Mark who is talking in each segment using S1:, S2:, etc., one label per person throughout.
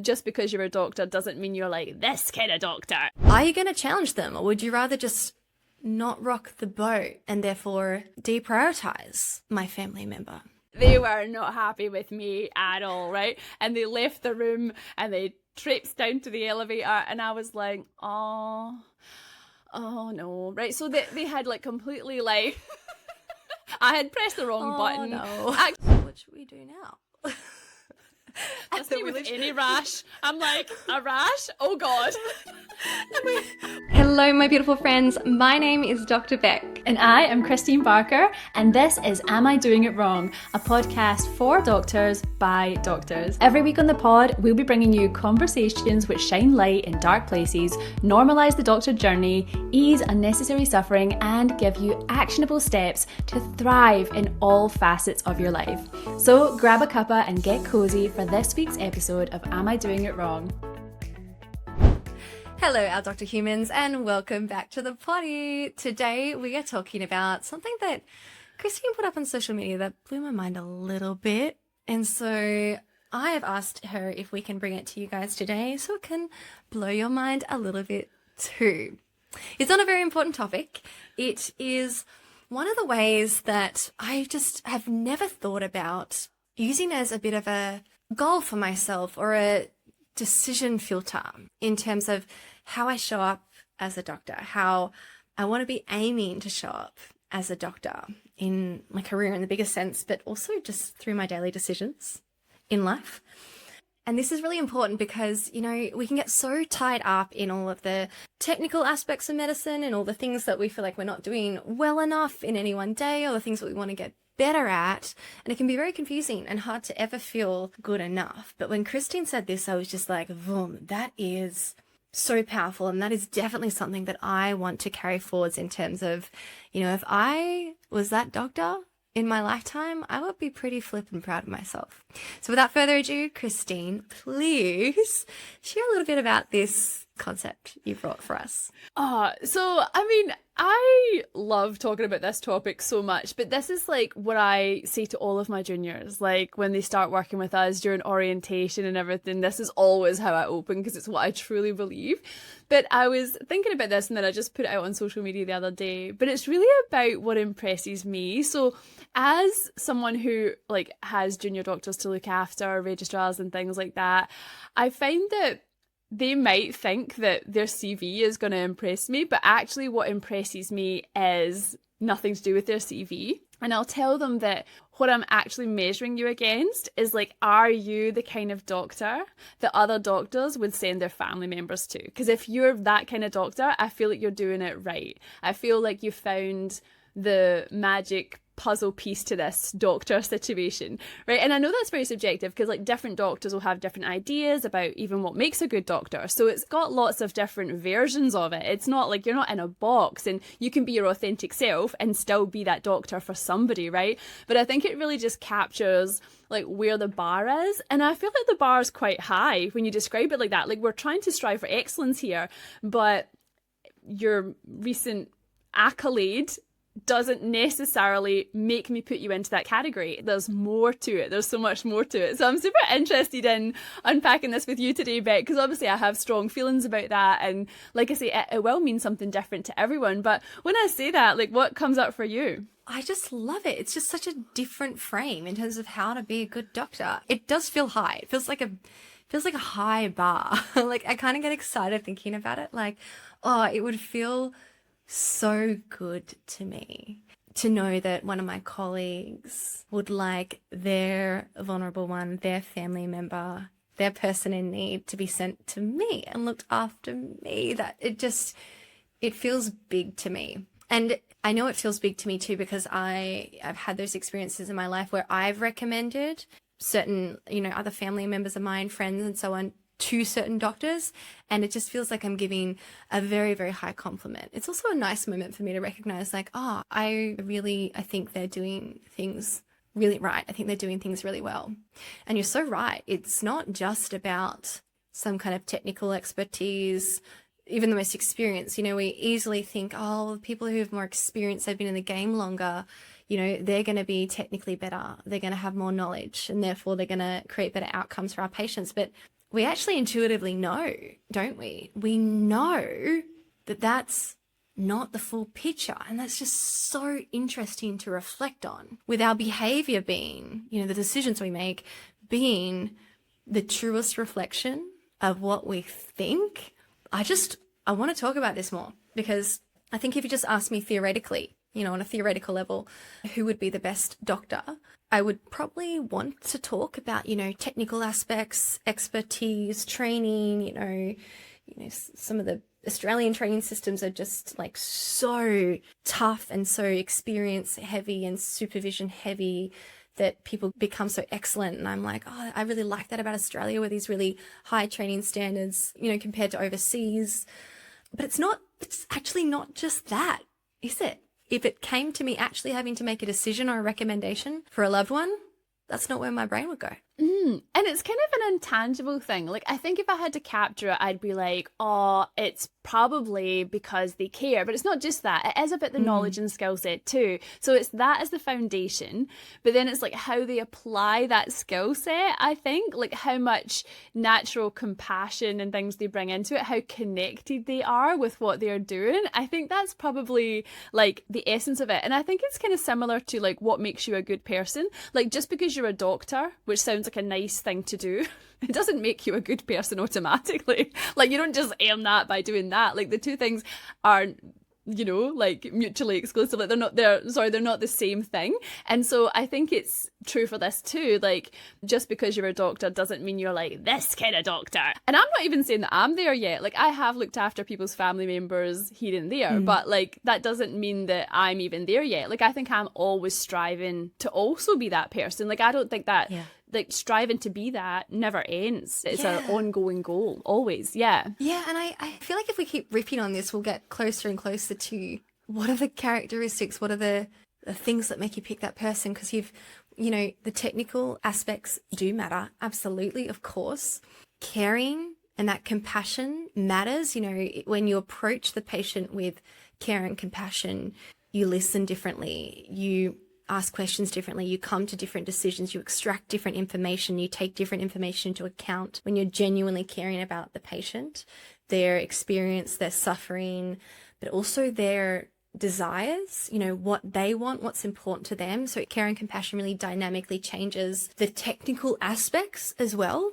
S1: Just because you're a doctor doesn't mean you're like this kind of doctor.
S2: Are you going to challenge them, or would you rather just not rock the boat and therefore deprioritize my family member?
S1: They were not happy with me at all, right? And they left the room and they traipsed down to the elevator, and I was like, oh no, right? So they had like completely like, I had pressed the wrong button.
S2: No. What should we do now?
S1: Just with any rash. I'm like, a rash? Oh God.
S3: Hello, my beautiful friends. My name is Dr. Beck.
S4: And I am Christine Barker, and this is Am I Doing It Wrong? A podcast for doctors by doctors. Every week on the pod, we'll be bringing you conversations which shine light in dark places, normalise the doctor journey, ease unnecessary suffering, and give you actionable steps to thrive in all facets of your life. So grab a cuppa and get cozy for this week's episode of Am I Doing It Wrong?
S2: Hello, our Dr. Humans, and welcome back to the potty. Today we are talking about something that Christine put up on social media that blew my mind a little bit. And so I have asked her if we can bring it to you guys today so it can blow your mind a little bit too. It's not a very important topic. It is one of the ways that I just have never thought about using as a bit of a goal for myself or a decision filter in terms of how I show up as a doctor, how I want to be aiming to show up as a doctor in my career in the biggest sense, but also just through my daily decisions in life. And this is really important because, you know, we can get so tied up in all of the technical aspects of medicine and all the things that we feel like we're not doing well enough in any one day, or the things that we want to get better at, and it can be very confusing and hard to ever feel good enough. But when Christine said this, I was just like, boom, that is so powerful, and that is definitely something that I want to carry forwards in terms of, you know, if I was that doctor in my lifetime, I would be pretty flippin' proud of myself. So without further ado, Christine, please share a little bit about this concept you brought for us.
S1: So I mean, I love talking about this topic so much, but this is like what I say to all of my juniors, like when they start working with us during orientation and everything. This is always how I open because it's what I truly believe. But I was thinking about this and then I just put it out on social media the other day, but it's really about what impresses me. So as someone who like has junior doctors to look after, registrars and things like that, I find that they might think that their CV is going to impress me, but actually what impresses me is nothing to do with their CV. And I'll tell them that what I'm actually measuring you against is like, are you the kind of doctor that other doctors would send their family members to? Because if you're that kind of doctor, I feel like you're doing it right. I feel like you found the magic puzzle piece to this doctor situation, right? And I know that's very subjective because like different doctors will have different ideas about even what makes a good doctor. So it's got lots of different versions of it. It's not like you're not in a box and you can be your authentic self and still be that doctor for somebody, right? But I think it really just captures like where the bar is. And I feel like the bar is quite high when you describe it like that. Like we're trying to strive for excellence here, but your recent accolade doesn't necessarily make me put you into that category. There's more to it. There's so much more to it. So I'm super interested in unpacking this with you today, Beck, because obviously I have strong feelings about that. And like I say, it will mean something different to everyone. But when I say that, like what comes up for you?
S2: I just love it. It's just such a different frame in terms of how to be a good doctor. It does feel high. It feels like a high bar. Like I kind of get excited thinking about it. Like, oh, it would feel so good to me to know that one of my colleagues would like their vulnerable one, their family member, their person in need to be sent to me and looked after me. That it feels big to me. And I know it feels big to me too because I've had those experiences in my life where I've recommended certain, you know, other family members of mine, friends and so on, to certain doctors, and it just feels like I'm giving a very, very high compliment. It's also a nice moment for me to recognize like, oh, I think they're doing things really right. I think they're doing things really well. And you're so right. It's not just about some kind of technical expertise, even the most experienced. You know, we easily think, oh, people who have more experience, they've been in the game longer, you know, they're going to be technically better. They're going to have more knowledge and therefore they're going to create better outcomes for our patients. But we actually intuitively know, don't we? We know that that's not the full picture. And that's just so interesting to reflect on, with our behavior being, the decisions we make being the truest reflection of what we think. I want to talk about this more, because I think if you just ask me theoretically, on a theoretical level, who would be the best doctor, I would probably want to talk about, technical aspects, expertise, training, some of the Australian training systems are just like so tough and so experience heavy and supervision heavy that people become so excellent. And I'm like, oh, I really like that about Australia, with these really high training standards, compared to overseas. But it's actually not just that, is it? If it came to me actually having to make a decision or a recommendation for a loved one, that's not where my brain would go.
S1: And it's kind of an intangible thing. Like, I think if I had to capture it, I'd be like, oh, it's probably because they care. But it's not just that. It is about the knowledge and skill set too. So it's that as the foundation. But then it's like how they apply that skill set, I think. Like how much natural compassion and things they bring into it, how connected they are with what they're doing. I think that's probably like the essence of it. And I think it's kind of similar to like what makes you a good person. Like just because you're a doctor, which sounds like a nice thing to do, it doesn't make you a good person automatically. Like you don't just earn that by doing that. Like the two things are, like mutually exclusive. Like they're not the same thing. And so I think it's true for this too. Like just because you're a doctor doesn't mean you're like this kind of doctor. And I'm not even saying that I'm there yet. Like I have looked after people's family members here and there, but like that doesn't mean that I'm even there yet. Like I think I'm always striving to also be that person. Like I don't think that like striving to be that never ends. It's an ongoing goal, always. Yeah.
S2: Yeah, and I feel like if we keep ripping on this, we'll get closer and closer to what are the characteristics, what are the things that make you pick that person, because the technical aspects do matter, absolutely, of course. Caring and that compassion matters. When you approach the patient with care and compassion, you listen differently, you ask questions differently, you come to different decisions, you extract different information, you take different information into account when you're genuinely caring about the patient, their experience, their suffering, but also their desires, what they want, what's important to them. So care and compassion really dynamically changes the technical aspects as well.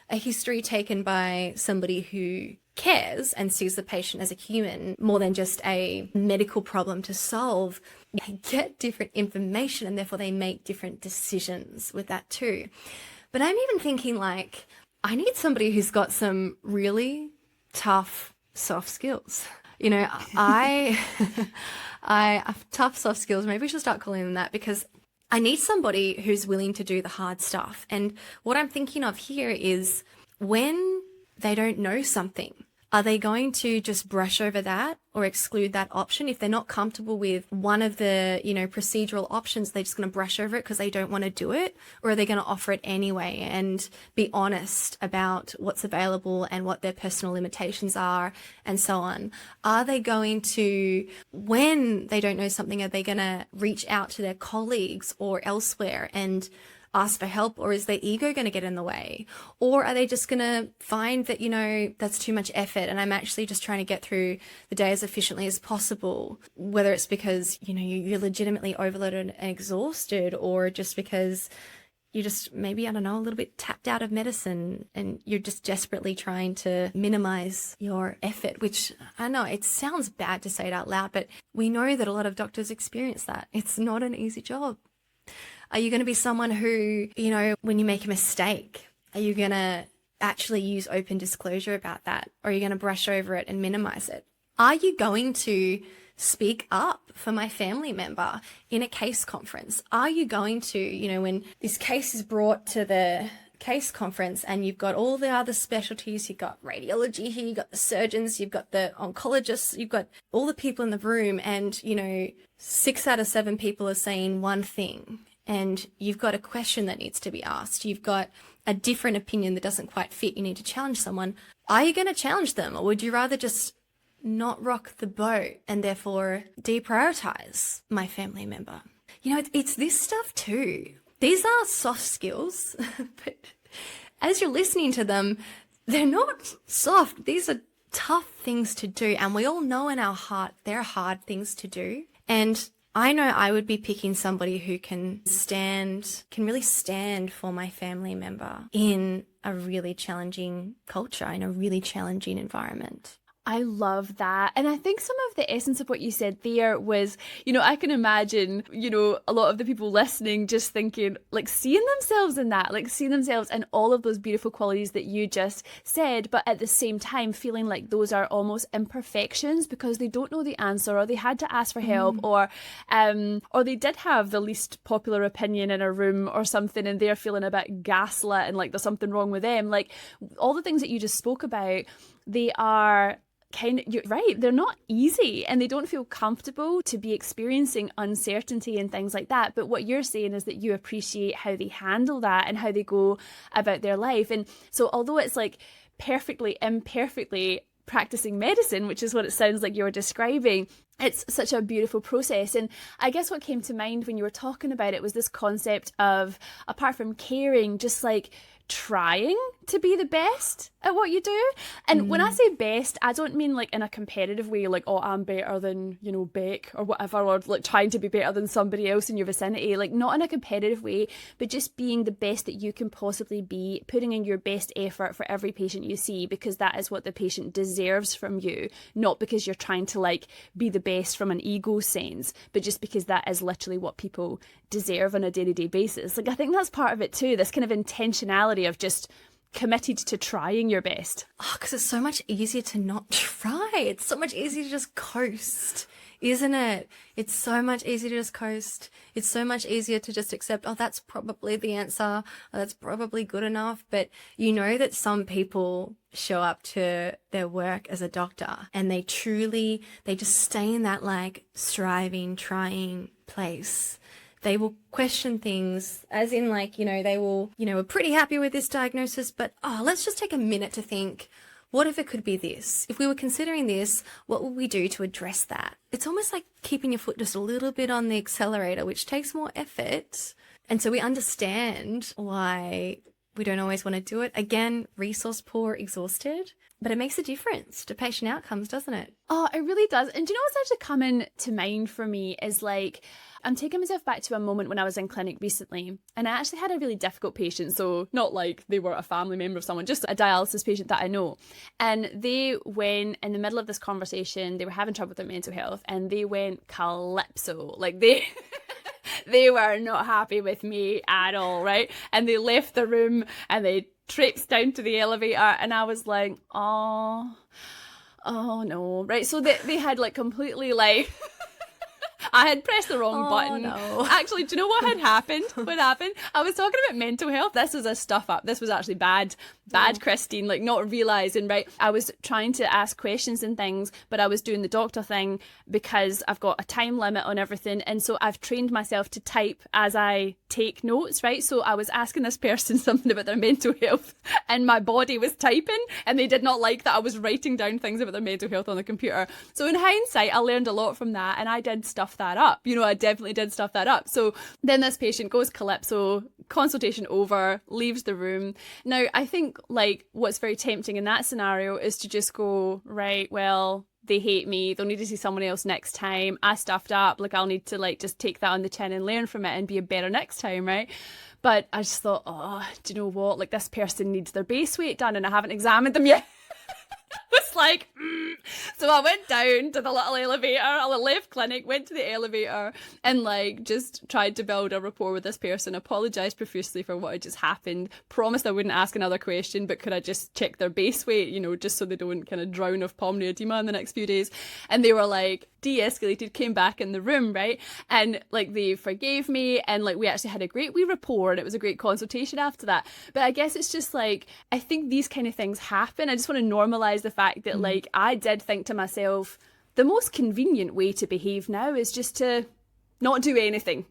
S2: A history taken by somebody who cares and sees the patient as a human more than just a medical problem to solve, they get different information and therefore they make different decisions with that too. But I'm even thinking like, I need somebody who's got some really tough soft skills. I have tough soft skills. Maybe we should start calling them that, because I need somebody who's willing to do the hard stuff. And what I'm thinking of here is when they don't know something, are they going to just brush over that or exclude that option? If they're not comfortable with one of the, procedural options, they're just going to brush over it because they don't want to do it? Or are they going to offer it anyway and be honest about what's available and what their personal limitations are and so on? Are they going to, when they don't know something, are they going to reach out to their colleagues or elsewhere and ask for help, or is their ego going to get in the way? Or are they just going to find that, that's too much effort and I'm actually just trying to get through the day as efficiently as possible, whether it's because, you're legitimately overloaded and exhausted, or just because you just maybe, I don't know, a little bit tapped out of medicine and you're just desperately trying to minimize your effort, which I know it sounds bad to say it out loud, but we know that a lot of doctors experience that. It's not an easy job. Are you going to be someone who, when you make a mistake, are you going to actually use open disclosure about that? Or are you going to brush over it and minimize it? Are you going to speak up for my family member in a case conference? Are you going to, when this case is brought to the case conference and you've got all the other specialties, you've got radiology here, you've got the surgeons, you've got the oncologists, you've got all the people in the room, and, 6 out of 7 people are saying one thing. And you've got a question that needs to be asked. You've got a different opinion that doesn't quite fit. You need to challenge someone. Are you going to challenge them? Or would you rather just not rock the boat and therefore deprioritize my family member? It's this stuff too. These are soft skills, but as you're listening to them, they're not soft. These are tough things to do. And we all know in our heart, they're hard things to do. And I know I would be picking somebody who can really stand for my family member in a really challenging culture, in a really challenging environment.
S1: I love that. And I think some of the essence of what you said there was, I can imagine, a lot of the people listening just thinking, like, seeing themselves in that, like seeing themselves in all of those beautiful qualities that you just said, but at the same time feeling like those are almost imperfections because they don't know the answer, or they had to ask for help, or they did have the least popular opinion in a room or something, and they're feeling a bit gaslit and like there's something wrong with them. Like all the things that you just spoke about, they are you're right, they're not easy, and they don't feel comfortable to be experiencing uncertainty and things like that. But what you're saying is that you appreciate how they handle that and how they go about their life. And so although it's like imperfectly practicing medicine, which is what it sounds like you're describing, it's such a beautiful process. And I guess what came to mind when you were talking about it was this concept of, apart from caring, just like trying to be the best at what you do. And when I say best, I don't mean like in a competitive way, like, oh, I'm better than, Beck or whatever, or like trying to be better than somebody else in your vicinity, like not in a competitive way, but just being the best that you can possibly be, putting in your best effort for every patient you see, because that is what the patient deserves from you, not because you're trying to like be the best from an ego sense, but just because that is literally what people deserve on a day-to-day basis. Like I think that's part of it too, this kind of intentionality of just committed to trying your best.
S2: Oh, because it's so much easier to not try. It's so much easier to just coast, isn't it? It's so much easier to just coast. It's so much easier to just accept, oh, that's probably the answer. Oh, that's probably good enough. But you know that some people show up to their work as a doctor and they just stay in that like striving, trying place. They will question things as in like, they will, we're pretty happy with this diagnosis, but let's just take a minute to think, what if it could be this? If we were considering this, what would we do to address that? It's almost like keeping your foot just a little bit on the accelerator, which takes more effort. And so we understand why we don't always want to do it. Again, resource poor, exhausted. But it makes a difference to patient outcomes, doesn't it?
S1: Oh, it really does. And do you know what's actually coming to mind for me is like, I'm taking myself back to a moment when I was in clinic recently, and I actually had a really difficult patient. So not like they were a family member of someone, just a dialysis patient that I know. And they went in the middle of this conversation, they were having trouble with their mental health, and they went calypso. Like they were not happy with me at all, right? And they left the room and they traipsed down to the elevator, and I was like, oh no, right? So they had like completely like I had pressed the wrong button.
S2: No.
S1: Actually, do you know what had happened? What happened? I was talking about mental health. This was a stuff up. This was actually bad, Christine, like not realising, right? I was trying to ask questions and things, but I was doing the doctor thing because I've got a time limit on everything. And so I've trained myself to type as I take notes, right? So I was asking this person something about their mental health and my body was typing, and they did not like that I was writing down things about their mental health on the computer. So in hindsight, I learned a lot from that, and I did stuff that up. I definitely did stuff that up. So then this patient goes calypso, consultation over, leaves the room. Now, I think like what's very tempting in that scenario is to just go, right, well, they hate me, they'll need to see someone else next time, I stuffed up, like I'll need to like just take that on the chin and learn from it and be a better next time, right? But I just thought, do you know what, like this person needs their base weight done and I haven't examined them yet. It's like, So I went down to the little elevator, I left clinic, went to the elevator, and like just tried to build a rapport with this person, apologised profusely for what had just happened, promised I wouldn't ask another question, but could I just check their base weight, just so they don't kind of drown of pulmonary edema in the next few days. And they were like, de-escalated, came back in the room, right? And like they forgave me, and like we actually had a great wee rapport, and it was a great consultation after that. But I guess it's just like, I think these kind of things happen. I just want to normalise the fact that like I did think to myself, the most convenient way to behave now is just to not do anything.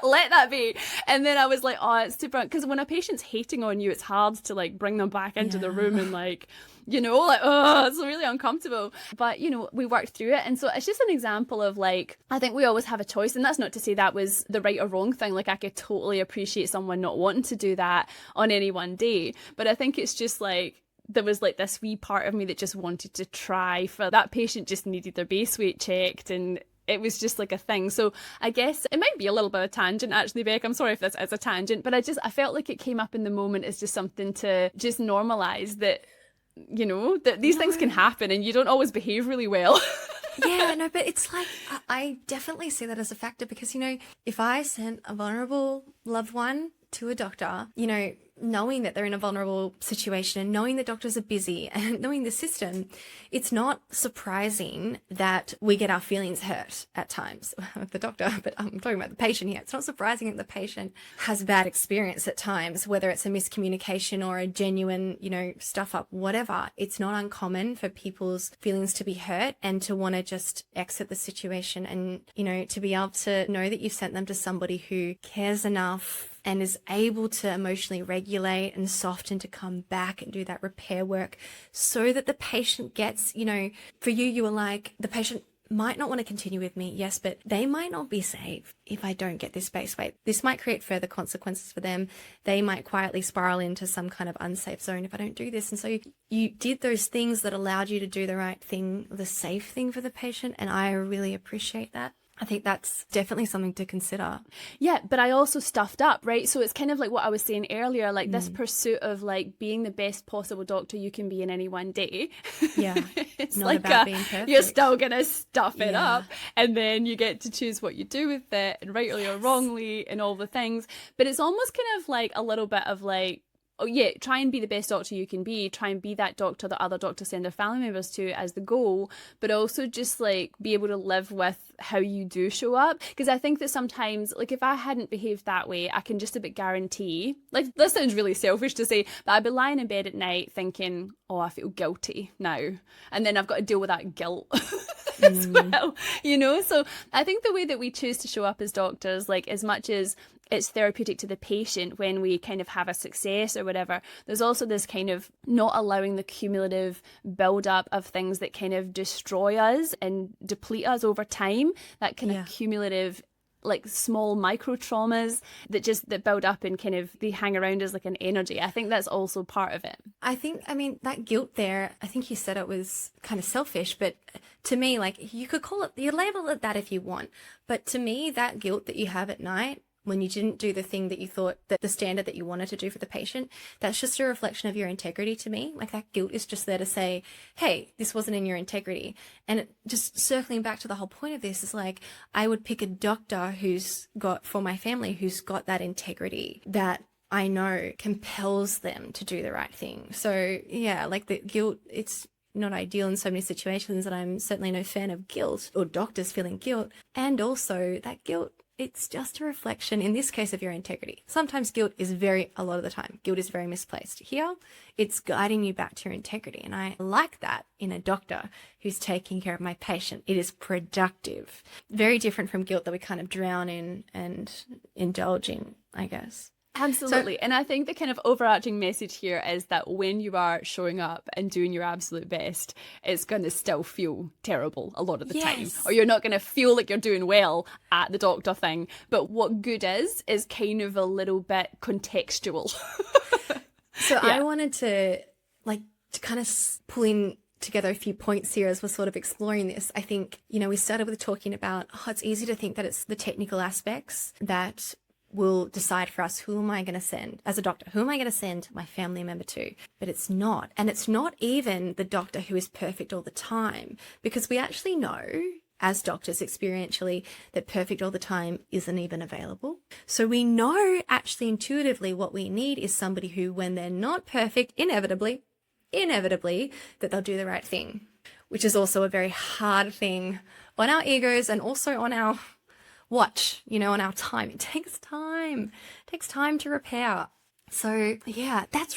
S1: let that be. And then I was like, oh, it's super, because when a patient's hating on you, it's hard to like bring them back into the room and like, you know, like, oh, it's really uncomfortable. But, you know, we worked through it. And so it's just an example of like, I think we always have a choice. And that's not to say that was the right or wrong thing. Like, I could totally appreciate someone not wanting to do that on any one day. But I think it's just like, there was like this wee part of me that just wanted to try. For that patient just needed their base weight checked, and it was just like a thing. So I guess it might be a little bit of a tangent, actually, Beck. I'm sorry if this is a tangent, but I felt like it came up in the moment as just something to just normalize that, you know, that these things can happen and you don't always behave really well.
S2: Yeah, no, but it's like, I definitely see that as a factor because, you know, if I sent a vulnerable loved one to a doctor, you know, knowing that they're in a vulnerable situation and knowing that doctors are busy and knowing the system, it's not surprising that we get our feelings hurt at times with the doctor, but I'm talking about the patient here. It's not surprising that the patient has a bad experience at times, whether it's a miscommunication or a genuine, you know, stuff up, whatever. It's not uncommon for people's feelings to be hurt and to want to just exit the situation and, you know, to be able to know that you've sent them to somebody who cares enough and is able to emotionally regulate and soften to come back and do that repair work so that the patient gets, you know, for you, you were like, the patient might not want to continue with me, yes, but they might not be safe if I don't get this base weight. This might create further consequences for them. They might quietly spiral into some kind of unsafe zone if I don't do this. And so you did those things that allowed you to do the right thing, the safe thing for the patient. And I really appreciate that. I think that's definitely something to consider.
S1: Yeah, but I also stuffed up, right? So it's kind of like what I was saying earlier, like this pursuit of like being the best possible doctor you can be in any one day.
S2: Yeah.
S1: It's
S2: not
S1: like
S2: about being perfect.
S1: you're still going to stuff it up, and then you get to choose what you do with it, and rightly or wrongly, and all the things. But it's almost kind of like a little bit of like, oh yeah, try and be the best doctor you can be. Try and be that doctor that other doctors send their family members to as the goal, but also just like be able to live with how you do show up. Because I think that sometimes, like if I hadn't behaved that way, I can just about guarantee, like this sounds really selfish to say, but I'd be lying in bed at night thinking, oh, I feel guilty now. And then I've got to deal with that guilt as well, you know? So I think the way that we choose to show up as doctors, like as much as it's therapeutic to the patient when we kind of have a success or whatever, there's also this kind of not allowing the cumulative build-up of things that kind of destroy us and deplete us over time, that kind of cumulative like small micro traumas that build up and kind of they hang around as like an energy. I think that's also part of it.
S2: I mean, that guilt there, I think you said it was kind of selfish, but to me, like you could call it, you label it that if you want, but to me, that guilt that you have at night, when you didn't do the thing that you thought that the standard that you wanted to do for the patient, that's just a reflection of your integrity to me. Like that guilt is just there to say, hey, this wasn't in your integrity. And just circling back to the whole point of this is like, I would pick a doctor who's got, for my family, who's got that integrity that I know compels them to do the right thing. So yeah, like the guilt, it's not ideal in so many situations, and I'm certainly no fan of guilt or doctors feeling guilt. And also that guilt, it's just a reflection, in this case, of your integrity. Sometimes guilt is a lot of the time, guilt is very misplaced. Here, it's guiding you back to your integrity. And I like that in a doctor who's taking care of my patient. It is productive. Very different from guilt that we kind of drown in and indulge in, I guess.
S1: Absolutely. And I think the kind of overarching message here is that when you are showing up and doing your absolute best, it's going to still feel terrible a lot of the time. Or you're not going to feel like you're doing well at the doctor thing. But what good is kind of a little bit contextual.
S2: So I wanted to kind of pull in together a few points here as we're sort of exploring this. I think, you know, we started with talking about, it's easy to think that it's the technical aspects that will decide for us, who am I going to send as a doctor? Who am I going to send my family member to? But it's not. And it's not even the doctor who is perfect all the time, because we actually know as doctors experientially that perfect all the time isn't even available. So we know actually intuitively what we need is somebody who, when they're not perfect, inevitably, that they'll do the right thing, which is also a very hard thing on our egos and also on our watch, you know, on our time. It takes time. It takes time to repair. So yeah, that's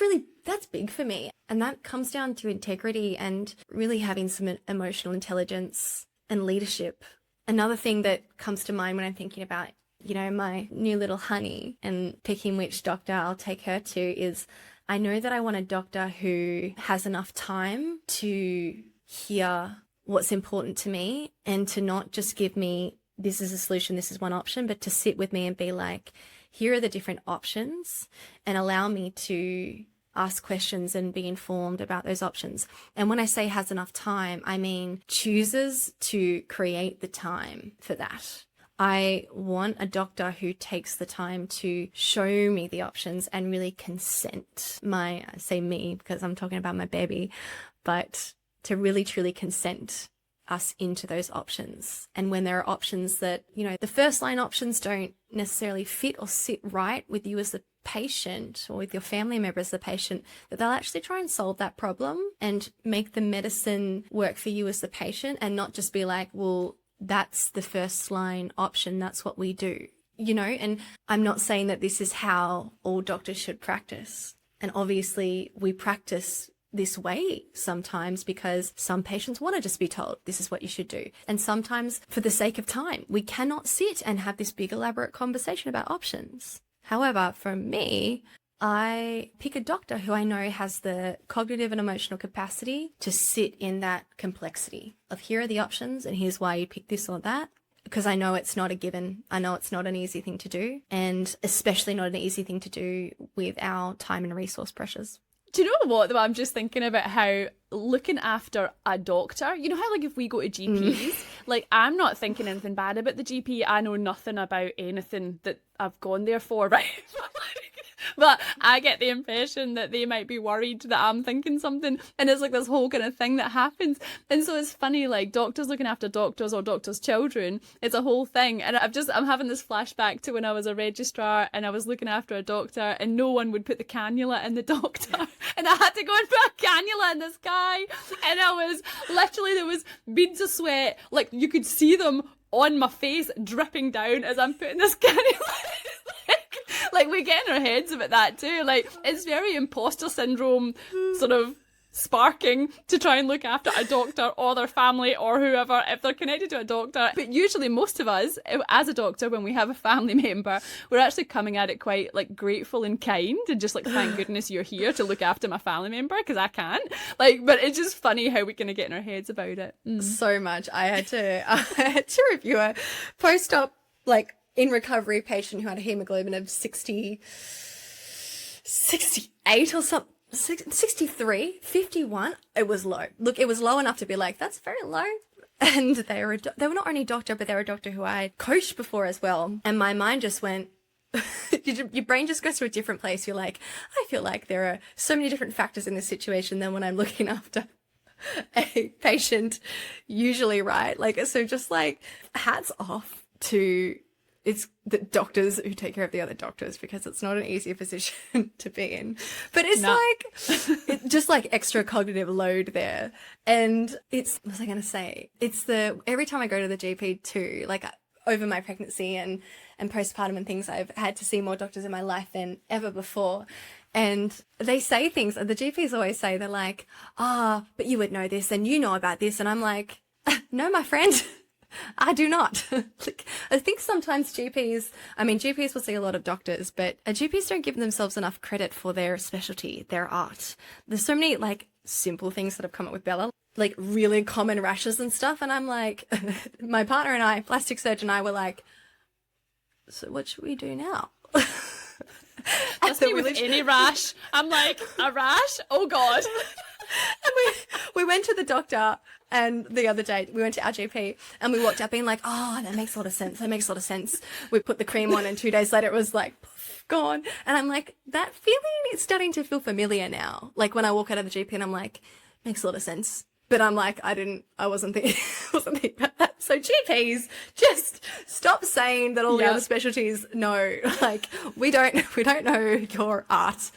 S2: big for me. And that comes down to integrity and really having some emotional intelligence and leadership. Another thing that comes to mind when I'm thinking about you know, my new little honey and picking which doctor I'll take her to is I know that I want a doctor who has enough time to hear what's important to me and to not just give me, this is a solution, this is one option, but to sit with me and be like, here are the different options, and allow me to ask questions and be informed about those options. And when I say has enough time, I mean chooses to create the time for that. I want a doctor who takes the time to show me the options and really consent. I say me because I'm talking about my baby, but to really truly consent us into those options. And when there are options that, you know, the first line options don't necessarily fit or sit right with you as the patient or with your family member as the patient, that they'll actually try and solve that problem and make the medicine work for you as the patient, and not just be like, well, that's the first line option, that's what we do, you know. And I'm not saying that this is how all doctors should practice. And obviously we practice this way sometimes because some patients want to just be told this is what you should do. And sometimes for the sake of time, we cannot sit and have this big elaborate conversation about options. However, for me, I pick a doctor who I know has the cognitive and emotional capacity to sit in that complexity of here are the options and here's why you pick this or that, because I know it's not a given. I know it's not an easy thing to do, and especially not an easy thing to do with our time and resource pressures.
S1: Do you know what, though? I'm just thinking about how looking after a doctor, you know how, like, if we go to GPs, like, I'm not thinking anything bad about the GP. I know nothing about anything that I've gone there for, right? But I get the impression that they might be worried that I'm thinking something, and it's like this whole kind of thing that happens. And so it's funny, like, doctors looking after doctors or doctors' children, it's a whole thing. And I'm having this flashback to when I was a registrar and I was looking after a doctor and no one would put the cannula in the doctor. And I had to go and put a cannula in this guy. And I was literally, there was beads of sweat, like you could see them on my face dripping down as I'm putting this cannula. Like, we get in our heads about that too. Like, it's very imposter syndrome sort of sparking to try and look after a doctor or their family or whoever if they're connected to a doctor. But usually most of us, as a doctor, when we have a family member, we're actually coming at it quite, like, grateful and kind and just like, thank goodness you're here to look after my family member because I can't. Like, but it's just funny how we kind of get in our heads about it.
S2: So much. I had to review a post-op, like, in recovery patient who had a hemoglobin of 68 or something, 63, 51. It was low. Look, it was low enough to be like, that's very low. And they were not only a doctor, but they were a doctor who I had coached before as well. And my mind just went, your brain just goes to a different place. You're like, I feel like there are so many different factors in this situation than when I'm looking after a patient usually, right? Like, so just like, hats off to it's the doctors who take care of the other doctors, because it's not an easy position to be in. But it's just like extra cognitive load there. And what was I going to say? It's every time I go to the GP too, like over my pregnancy and postpartum and things, I've had to see more doctors in my life than ever before. And they say things, and the GPs always say, they're like, but you would know this and you know about this. And I'm like, no, my friend. I do not. Like, I think sometimes GPs will see a lot of doctors, but GPs don't give themselves enough credit for their specialty, their art. There's so many, like, simple things that have come up with Bella, like really common rashes and stuff. And I'm like, my partner and I, plastic surgeon and I, were like, so what should we do now?
S1: Just me with any rash. I'm like, a rash? Oh God.
S2: And we went to the doctor, and the other day we went to our GP and we walked out being like, oh, that makes a lot of sense. That makes a lot of sense. We put the cream on and 2 days later it was like, poof, gone. And I'm like, that feeling is starting to feel familiar now. Like when I walk out of the GP and I'm like, makes a lot of sense. But I'm like, I wasn't thinking about that. So GPs, just stop saying that all the other specialties know. Like, we don't know your art.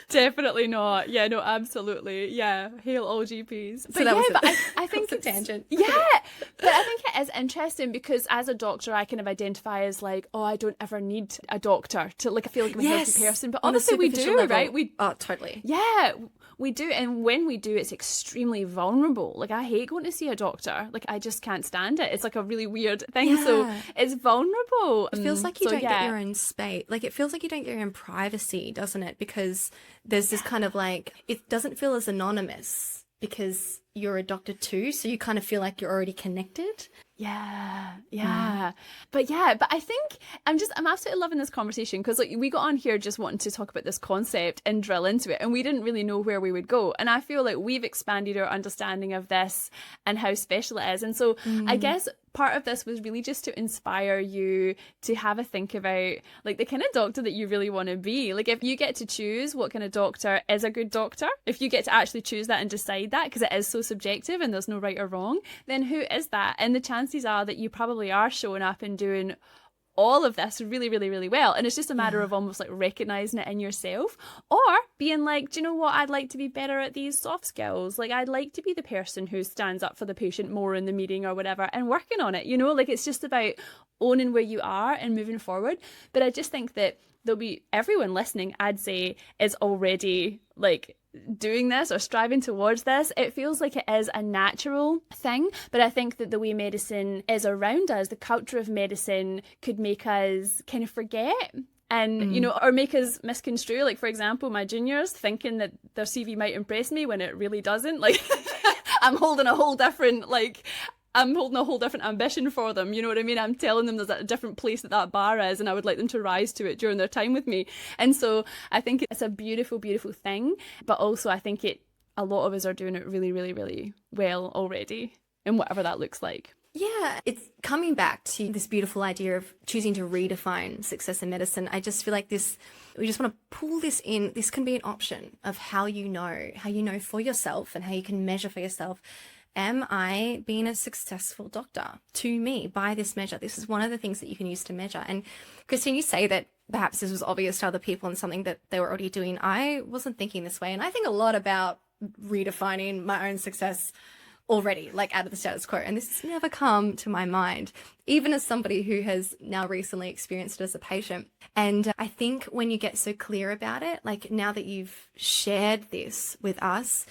S1: Definitely not. Yeah, no, absolutely. Yeah, hail all GPs.
S2: But so
S1: I think
S2: it's a tangent.
S1: Yeah, but I think it is interesting because as a doctor, I kind of identify as like, oh, I don't ever need a doctor to, like, I feel like I'm a healthy person. But obviously we do,
S2: level.
S1: right?
S2: Oh, totally.
S1: Yeah, we do. And when we do, it's extremely vulnerable. Like, I hate going to see a doctor. Like, I just can't stand it. It's like a really weird thing. So it's vulnerable.
S2: It feels like you don't get your own space. Like, it feels like you don't get your own privacy, doesn't it? Because there's this kind of like, it doesn't feel as anonymous because you're a doctor too. So you kind of feel like you're already connected.
S1: But I think I'm absolutely loving this conversation, because like we got on here just wanting to talk about this concept and drill into it, and we didn't really know where we would go, and I feel like we've expanded our understanding of this and how special it is. And so I guess part of this was really just to inspire you to have a think about like the kind of doctor that you really want to be. Like, if you get to choose what kind of doctor is a good doctor, if you get to actually choose that and decide that, because it is so subjective and there's no right or wrong, then who is that? And the chances are that you probably are showing up and doing all of this really, really, really well. And it's just a matter of almost like recognizing it in yourself, or being like, do you know what? I'd like to be better at these soft skills. Like, I'd like to be the person who stands up for the patient more in the meeting or whatever, and working on it, you know, like it's just about owning where you are and moving forward. But I just think that there'll be everyone listening, I'd say, is already like doing this or striving towards this. It feels like it is a natural thing, but I think that the way medicine is around us, the culture of medicine, could make us kind of forget and, you know, or make us misconstrue. Like, for example, my juniors thinking that their CV might impress me when it really doesn't. Like, I'm holding a whole different ambition for them. You know what I mean? I'm telling them there's a different place that bar is, and I would like them to rise to it during their time with me. And so I think it's a beautiful, beautiful thing. But also I think a lot of us are doing it really, really, really well already, and whatever that looks like.
S2: Yeah, it's coming back to this beautiful idea of choosing to redefine success in medicine. I just feel like we just want to pull this in. This can be an option of how you know for yourself and how you can measure for yourself. Am I being a successful doctor to me by this measure? This is one of the things that you can use to measure. And Christine, you say that perhaps this was obvious to other people and something that they were already doing. I wasn't thinking this way. And I think a lot about redefining my own success already, like out of the status quo. And this has never come to my mind, even as somebody who has now recently experienced it as a patient. And I think when you get so clear about it, like now that you've shared this with us,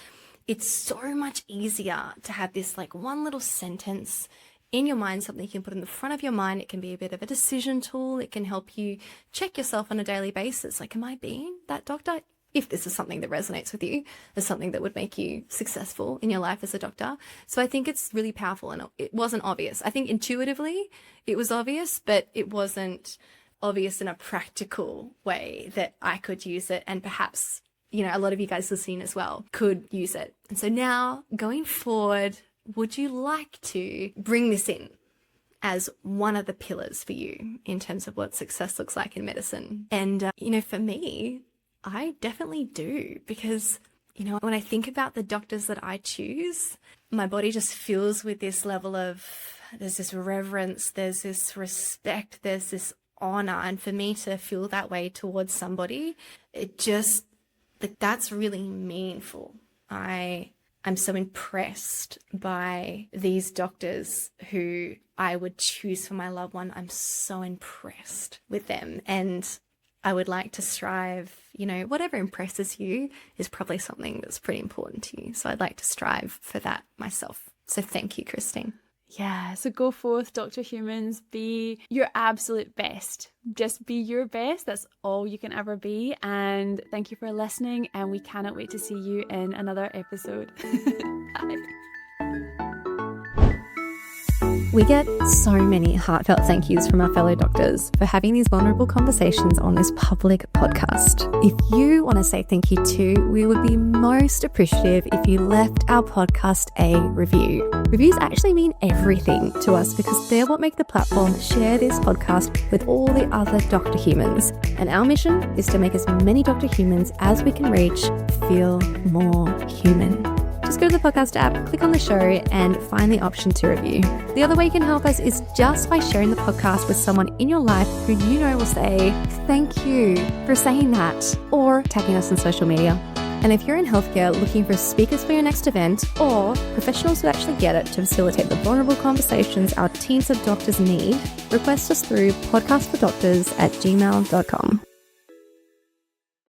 S2: it's so much easier to have this like one little sentence in your mind, something you can put in the front of your mind. It can be a bit of a decision tool. It can help you check yourself on a daily basis. Like, am I being that doctor? If this is something that resonates with you, as something that would make you successful in your life as a doctor. So I think it's really powerful, and it wasn't obvious. I think intuitively it was obvious, but it wasn't obvious in a practical way that I could use it, and perhaps, you know, a lot of you guys listening as well could use it. And so now going forward, would you like to bring this in as one of the pillars for you in terms of what success looks like in medicine? And, you know, for me, I definitely do, because, you know, when I think about the doctors that I choose, my body just fills with this level of, there's this reverence, there's this respect, there's this honor. And for me to feel that way towards somebody, it just, like, that's really meaningful. I'm so impressed by these doctors who I would choose for my loved one. I'm so impressed with them. And I would like to strive, you know, whatever impresses you is probably something that's pretty important to you. So I'd like to strive for that myself. So thank you, Christine.
S1: Yeah, so go forth, Dr. Humans, be your absolute best. Just be your best. That's all you can ever be. And thank you for listening. And we cannot wait to see you in another episode. Bye.
S2: We get so many heartfelt thank yous from our fellow doctors for having these vulnerable conversations on this public podcast. If you want to say thank you too, we would be most appreciative if you left our podcast a review. Reviews actually mean everything to us because they're what make the platform share this podcast with all the other Dr. Humans. And our mission is to make as many Dr. Humans as we can reach feel more human. Just go to the podcast app, click on the show, and find the option to review. The other way you can help us is just by sharing the podcast with someone in your life who you know will say, thank you for saying that, or tagging us on social media. And if you're in healthcare looking for speakers for your next event, or professionals who actually get it to facilitate the vulnerable conversations our teams of doctors need, request us through podcastfordoctors@gmail.com.